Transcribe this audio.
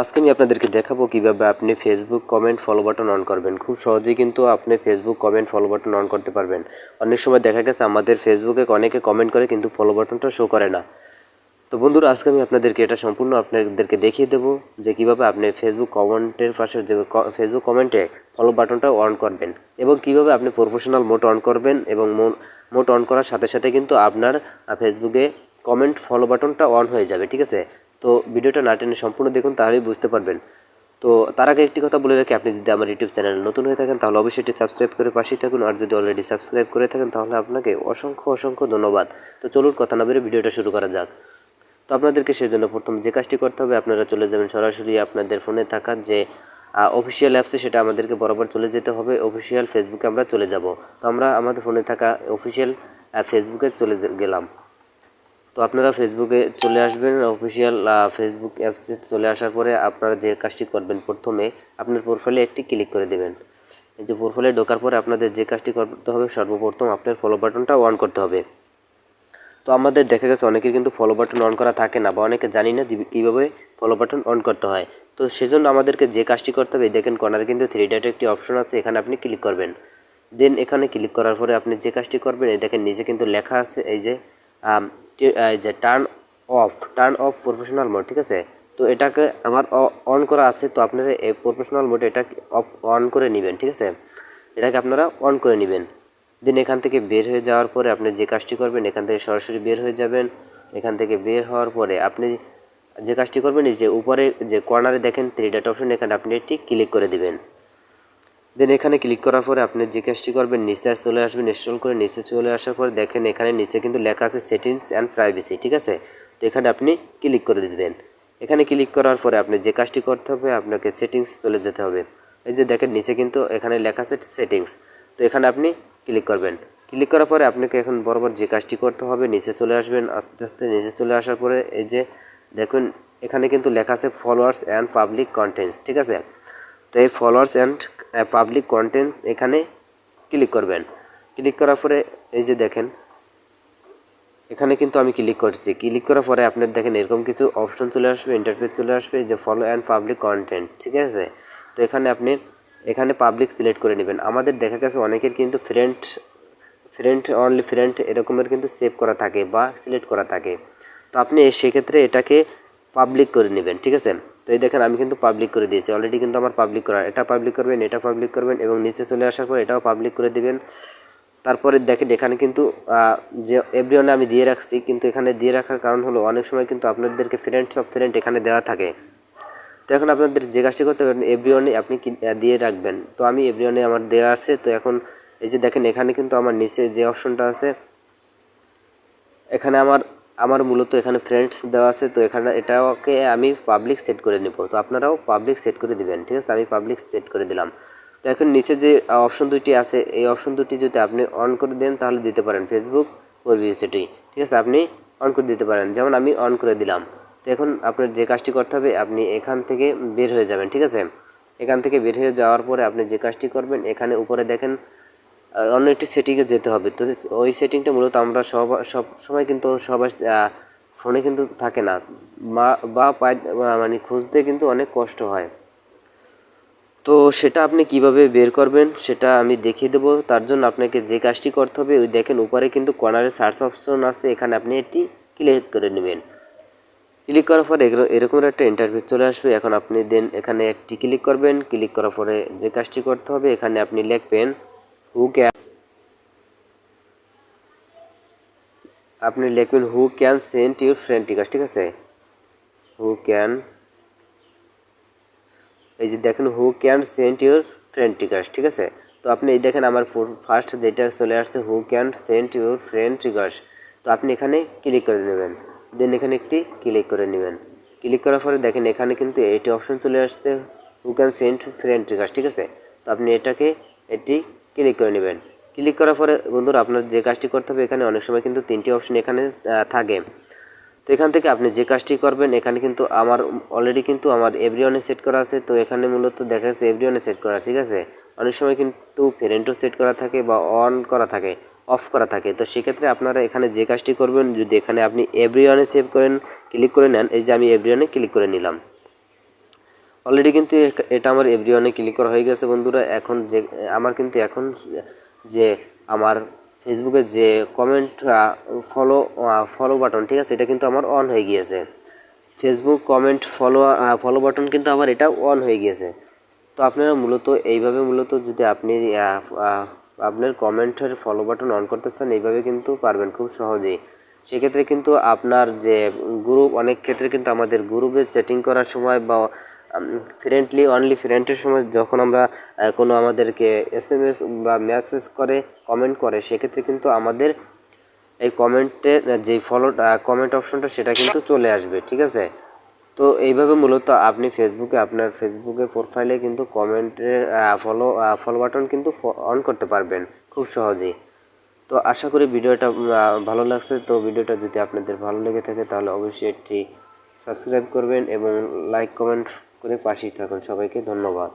আজকে আমি আপনাদেরকে দেখাবো কিভাবে আপনি Facebook comment follow button on করবেন। খুব সহজেই কিন্তু আপনি Facebook comment follow button on করতে পারবেন। অনেক সময় দেখা গেছে আমাদের ফেসবুকে অনেকে কমেন্ট করে কিন্তু ফলো বাটনটা শো করে না। তো বন্ধুরা, আজকে আমি আপনাদেরকে এটা সম্পূর্ণ আপনাদেরকে দেখিয়ে দেবো যে কিভাবে আপনি ফেসবুক কমেন্টের পাশে যে ফেসবুক কমেন্টে ফলো বাটনটা অন করবেন এবং কিভাবে আপনি প্রফেশনাল মোড অন করবেন এবং মোড অন করার সাথে সাথে কিন্তু আপনার ফেসবুকে কমেন্ট ফলো বাটনটা অন হয়ে যাবে। ঠিক আছে, তো ভিডিওটা না টেনে সম্পূর্ণ দেখুন, তাহলেই বুঝতে পারবেন। তো তার আগে একটি কথা বলে রাখি, আপনি যদি আমার ইউটিউব চ্যানেলে নতুন হয়ে থাকেন তাহলে অবশ্যই এটি সাবস্ক্রাইব করে পাশেই থাকুন, আর যদি অলরেডি সাবস্ক্রাইব করে থাকেন তাহলে আপনাকে অসংখ্য ধন্যবাদ। তো চলুন কথা না বেরিয়ে ভিডিওটা শুরু করা যাক। তো আপনাদেরকে সেজন্য প্রথম যে কাজটি করতে হবে, আপনারা চলে যাবেন সরাসরি আপনাদের ফোনে থাকা যে অফিসিয়াল অ্যাপসে, সেটা আমাদেরকে বরাবর চলে যেতে হবে। অফিসিয়াল ফেসবুকে আমরা চলে যাব। তো আমরা আমাদের ফোনে থাকা অফিসিয়াল ফেসবুকে চলে গেলাম। তো আপনারা ফেসবুকে চলে আসবেন। অফিসিয়াল ফেসবুক অ্যাপসে চলে আসার পরে আপনারা যে কাজটি করবেন, প্রথমে আপনার প্রোফাইলে একটি ক্লিক করে দেবেন। এই যে প্রোফাইলে ঢোকার পরে আপনাদের যে কাজটি করতে হবে, সর্বপ্রথম আপনার ফলো বাটনটা অন করতে হবে। তো আমাদের দেখা গেছে অনেকের কিন্তু ফলো বাটন অন করা থাকে না, বা অনেকে জানি না কীভাবে ফলো বাটন অন করতে হয়। তো সেজন্য আমাদেরকে যে কাজটি করতে হবে, দেখেন কর্নারে কিন্তু থ্রি ডটে একটি অপশন আছে, এখানে আপনি ক্লিক করবেন। দেন এখানে ক্লিক করার পরে আপনি যে কাজটি করবেন, এই দেখেন নিচে কিন্তু লেখা আছে এই যে টার্ন অফ প্রফেশনাল মোড। ঠিক আছে, তো এটাকে আমার অন করা আছে, তো আপনারা এই প্রফেশনাল মোডে এটা অন করে নেবেন। ঠিক আছে, এটাকে আপনারা অন করে নেবেন। দেন এখান থেকে বের হয়ে যাওয়ার পরে আপনি যে কাজটি করবেন, এখান থেকে সরাসরি বের হয়ে যাবেন। এখান থেকে বের হওয়ার পরে আপনি যে কাজটি করবেন, এই যে উপরে যে কর্নারে দেখেন থ্রি ডট অপশন, এখানে আপনি এটি ক্লিক করে দিবেন। দেন এখানে ক্লিক করার পরে আপনি যে কাজটি করবেন, নিচে চলে আসবেন। ইনস্টল করে নিচে চলে আসার পরে দেখেন এখানে নিচে কিন্তু লেখা আছে সেটিংস অ্যান্ড প্রাইভেসি। ঠিক আছে, তো এখানে আপনি ক্লিক করে দিবেন। এখানে ক্লিক করার পরে আপনি যে কাজটি করতে হবে, আপনাকে সেটিংস চলে যেতে হবে। এই যে দেখেন নিচে কিন্তু এখানে লেখা আছে সেটিংস, তো এখানে আপনি ক্লিক করবেন। ক্লিক করার পরে আপনাকে এখন বরাবর যে কাজটি করতে হবে, নিচে চলে আসবেন। আস্তে আস্তে নিচে চলে আসার পরে এই যে দেখুন এখানে কিন্তু লেখা আছে ফলোয়ার্স অ্যান্ড পাবলিক কন্টেন্টস। ঠিক আছে, তো এই ফলোয়ার্স অ্যান্ড পাবলিক কন্টেন্ট এখানে ক্লিক করবেন। ক্লিক করার পরে এই যে দেখেন এখানে কিন্তু আমি ক্লিক করছি। ক্লিক করার পরে আপনার দেখেন এরকম কিছু অপশন চলে আসবে, ইন্টারফেস চলে আসবে, যে ফলো অ্যান্ড পাবলিক কন্টেন্ট। ঠিক আছে, তো এখানে পাবলিক সিলেক্ট করে নেবেন। আমাদের দেখা গেছে অনেকের কিন্তু ফ্রেন্ড অনলি ফ্রেন্ড এরকমের কিন্তু সেভ করা থাকে বা সিলেক্ট করা থাকে। তো আপনি সেক্ষেত্রে এটাকে পাবলিক করে নেবেন। ঠিক আছে, তো এই দেখেন আমি কিন্তু পাবলিক করে দিয়েছি অলরেডি, কিন্তু আমার পাবলিক করা, এটা পাবলিক করবেন, এটা পাবলিক করবেন এবং নিচে চলে আসার পর এটাও পাবলিক করে দিবেন। তারপরে দেখেন এখানে কিন্তু যে এভরিওয়ানে আমি দিয়ে রাখছি, কিন্তু এখানে দিয়ে রাখার কারণ হলো অনেক সময় কিন্তু আপনাদেরকে ফ্রেন্ডস অফ ফ্রেন্ড এখানে দেওয়া থাকে। তো এখন আপনাদের যে কাজটি করতে পারেন, এভরিওয়ানে আপনি দিয়ে রাখবেন। তো আমি এভরিওয়ানে আমার দেওয়া আছে। তো এখন এই যে দেখেন এখানে কিন্তু আমার নিচে যে অপশনটা আছে, এখানে আমার মূলত এখানে ফ্রেন্ডস দেওয়া আছে, তো এখানে এটাকে আমি পাবলিক সেট করে নেব। তো আপনারাও পাবলিক সেট করে দিবেন। ঠিক আছে, আমি পাবলিক সেট করে দিলাম। তো এখন নিচে যে অপশন দুটি আছে, এই অপশন দুটি যদি আপনি অন করে দেন তাহলে দিতে পারেন ফেসবুক পাবলিসিটি। ঠিক আছে, আপনি অন করে দিতে পারেন, যেমন আমি অন করে দিলাম। তো এখন আপনার যে কাজটি করতে হবে, আপনি এখান থেকে বের হয়ে যাবেন। ঠিক আছে, এখান থেকে বের হয়ে যাওয়ার পরে আপনি যে কাজটি করবেন, এখানে উপরে দেখেন অন্য একটি সেটিংয়ে যেতে হবে। তো ওই সেটিংটা মূলত আমরা সব সময় কিন্তু সবার ফোনে কিন্তু থাকে না, বা মানে খুঁজতে কিন্তু অনেক কষ্ট হয়। তো সেটা আপনি কিভাবে বের করবেন সেটা আমি দেখিয়ে দেবো। তার জন্য আপনাকে যে কাজটি করতে হবে, ওই দেখেন উপরে কিন্তু কর্নারে সার্চ অপশন আছে, এখানে আপনি এটি ক্লিক করে নেবেন। ক্লিক করার পরে এরকম একটা ইন্টারফেস চলে আসবে। এখন আপনি দেন এখানে একটি ক্লিক করবেন। ক্লিক করার পরে যে কাজটি করতে হবে, এখানে আপনি লিখবেন who can send your friend request. ঠিক আছে, হু ক্যান, এই যে দেখেন who can send your friend request. ঠিক আছে, তো আপনি এই দেখেন আমার ফার্স্ট যেটা চলে আসছে, who can send your friend request. তো আপনি এখানে ক্লিক করে নেবেন। দেন এখানে একটি ক্লিক করে নেবেন। ক্লিক করার পরে দেখেন এখানে কিন্তু এইটি অপশন চলে আসছে, who can send friend request. ঠিক আছে, তো আপনি এটি ক্লিক করে নেবেন। ক্লিক করার পরে বন্ধুরা আপনার যে কাজটি করতে হবে, এখানে অনেক সময় কিন্তু তিনটি অপশন এখানে থাকে। তো এখান থেকে আপনি যে কাজটি করবেন, এখানে কিন্তু আমার অলরেডি কিন্তু আমার এভরিওয়ানে সেট করা আছে। তো এখানে মূলত দেখা যাচ্ছে এভরিওয়ানে সেট করা। ঠিক আছে, অনেক সময় কিন্তু ফ্রেন্ডও সেট করা থাকে বা অন করা থাকে, অফ করা থাকে। তো সেক্ষেত্রে আপনারা এখানে যে কাজটি করবেন, যদি এখানে আপনি এভরিওয়ানে সেভ করেন, ক্লিক করে নেন, এই যে আমি এভরিওয়ানে ক্লিক করে নিলাম। অলরেডি কিন্তু এটা আমার এভরিওয়ানে ক্লিক করা হয়ে গেছে বন্ধুরা। এখন যে আমার কিন্তু এখন যে আমার ফেসবুকে যে কমেন্ট ফলো বাটন, ঠিক আছে, এটা কিন্তু আমার অন হয়ে গিয়েছে। ফেসবুক কমেন্ট ফলো বাটন কিন্তু আমার এটা অন হয়ে গিয়েছে। তো আপনারা মূলত এইভাবে যদি আপনি আপনার কমেন্টের ফলো বাটন অন করতে চান, এইভাবে কিন্তু পারবেন খুব সহজেই। সেক্ষেত্রে কিন্তু আপনার যে গ্রুপ, অনেক ক্ষেত্রে কিন্তু আমাদের গ্রুপে চ্যাটিং করার সময় বা অনলি ফ্রেন্ডের সময় যখন আমরা কোনো আমাদেরকে SMS বা মেসেজ করে কমেন্ট করে, সেক্ষেত্রে কিন্তু আমাদের এই কমেন্টের যে কমেন্ট অপশনটা সেটা কিন্তু চলে আসবে, ঠিক আছে। তো এইভাবে মূলত আপনি আপনার ফেসবুকে প্রোফাইলে কিন্তু কমেন্টের ফলো বাটন কিন্তু অন করতে পারবেন খুব সহজেই। তো আশা করি ভিডিওটা ভালো লাগছে। তো ভিডিওটা যদি আপনাদের ভালো লেগে থাকে তাহলে অবশ্যই একটি সাবস্ক্রাইব করবেন এবং লাইক কমেন্ট করে পাশেই থাকুন। সবাইকে ধন্যবাদ।